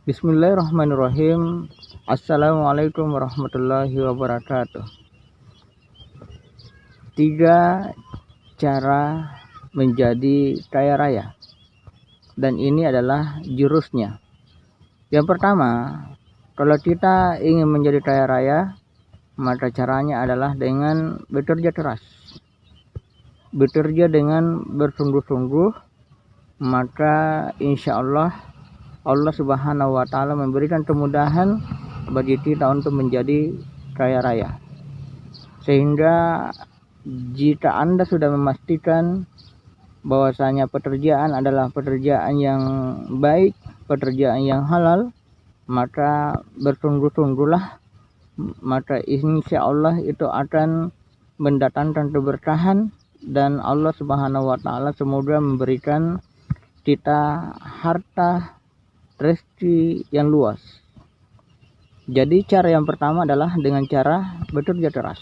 Bismillahirrahmanirrahim. Assalamualaikum warahmatullahi wabarakatuh. 3 cara menjadi kaya raya, dan ini adalah jurusnya. Yang pertama, kalau kita ingin menjadi kaya raya, maka caranya adalah dengan bekerja keras, bekerja dengan bersungguh-sungguh, maka insya Allah Subhanahu wa Ta'ala memberikan kemudahan bagi kita untuk menjadi kaya raya. Sehingga jika Anda sudah memastikan bahwasanya pekerjaan adalah pekerjaan yang baik, pekerjaan yang halal, maka bersungguh-sungguhlah, maka insya Allah itu akan mendatangkan keberkahan, dan Allah Subhanahu wa Ta'ala semoga memberikan kita harta rezeki yang luas. Jadi cara yang pertama adalah dengan cara bekerja keras.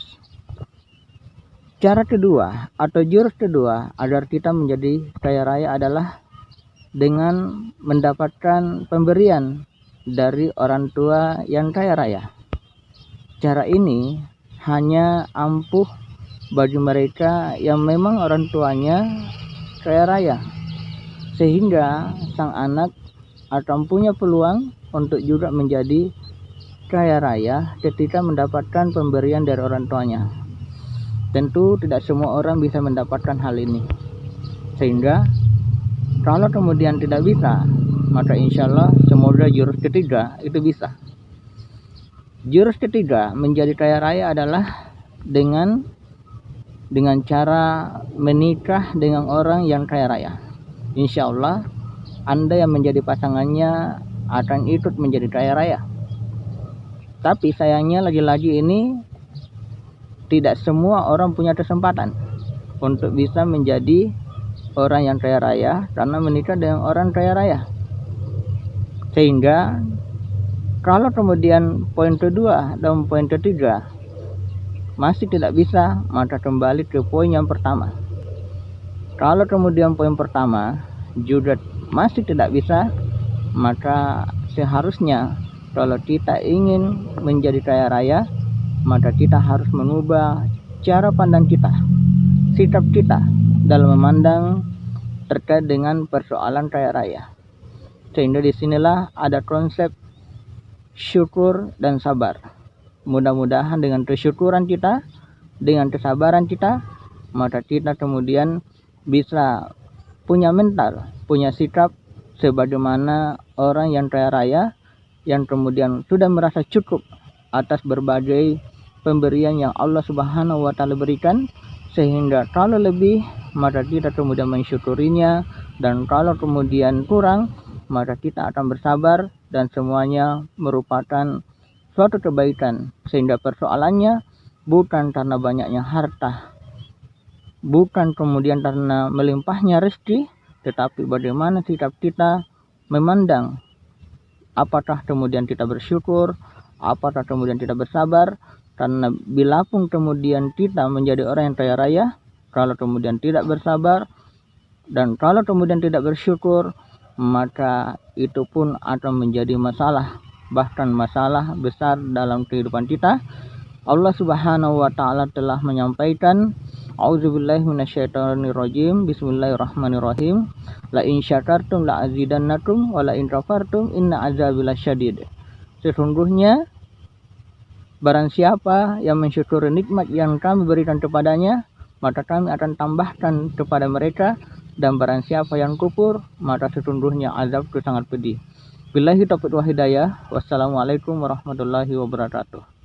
Cara kedua atau jurus kedua agar kita menjadi kaya raya adalah dengan mendapatkan pemberian dari orang tua yang kaya raya. Cara ini hanya ampuh bagi mereka yang memang orang tuanya kaya raya, sehingga sang anak akan punya peluang untuk juga menjadi kaya raya ketika mendapatkan pemberian dari orang tuanya. Tentu tidak semua orang bisa mendapatkan hal ini, sehingga kalau kemudian tidak bisa, maka insya Allah semoga jurus ketiga itu bisa. Jurus ketiga menjadi kaya raya adalah dengan cara menikah dengan orang yang kaya raya. Insya Allah Anda yang menjadi pasangannya akan ikut menjadi kaya raya. Tapi sayangnya lagi-lagi ini tidak semua orang punya kesempatan untuk bisa menjadi orang yang kaya raya karena menikah dengan orang kaya raya. Sehingga kalau kemudian poin kedua dan poin ketiga masih tidak bisa, maka kembali ke poin yang pertama. Kalau kemudian poin pertama juga masih tidak bisa, maka seharusnya kalau kita ingin menjadi kaya raya, maka kita harus mengubah cara pandang kita, sikap kita dalam memandang terkait dengan persoalan kaya raya. Sehingga disinilah ada konsep syukur dan sabar. Mudah-mudahan dengan kesyukuran kita, dengan kesabaran kita, maka kita kemudian bisa punya mental, punya sikap sebagaimana orang yang kaya raya yang kemudian sudah merasa cukup atas berbagai pemberian yang Allah Subhanahu wa Ta'ala berikan, sehingga kalau lebih maka kita kemudian mensyukurinya, dan kalau kemudian kurang maka kita akan bersabar, dan semuanya merupakan suatu kebaikan. Sehingga persoalannya bukan karena banyaknya harta, bukan kemudian karena melimpahnya rezeki, tetapi bagaimana sikap kita memandang. Apakah kemudian kita bersyukur, apakah kemudian kita bersabar? Karena bila pun kemudian kita menjadi orang yang kaya raya, kalau kemudian tidak bersabar dan kalau kemudian tidak bersyukur, maka itu pun akan menjadi masalah, bahkan masalah besar dalam kehidupan kita. Allah Subhanahu wa Ta'ala telah menyampaikan, A'udzubillahi minasyaitonirrajim, Bismillahirrahmanirrahim, la in syakartum la azidannakum wa la in kafartum inna azabi lasyadid. Sesungguhnya barang siapa yang mensyukuri nikmat yang kami berikan kepadanya, maka kami akan tambahkan kepada mereka, dan barang siapa yang kufur, maka sesungguhnya azabku sangat pedih. Billahi taufiq wal hidayah. Wassalamualaikum warahmatullahi wabarakatuh.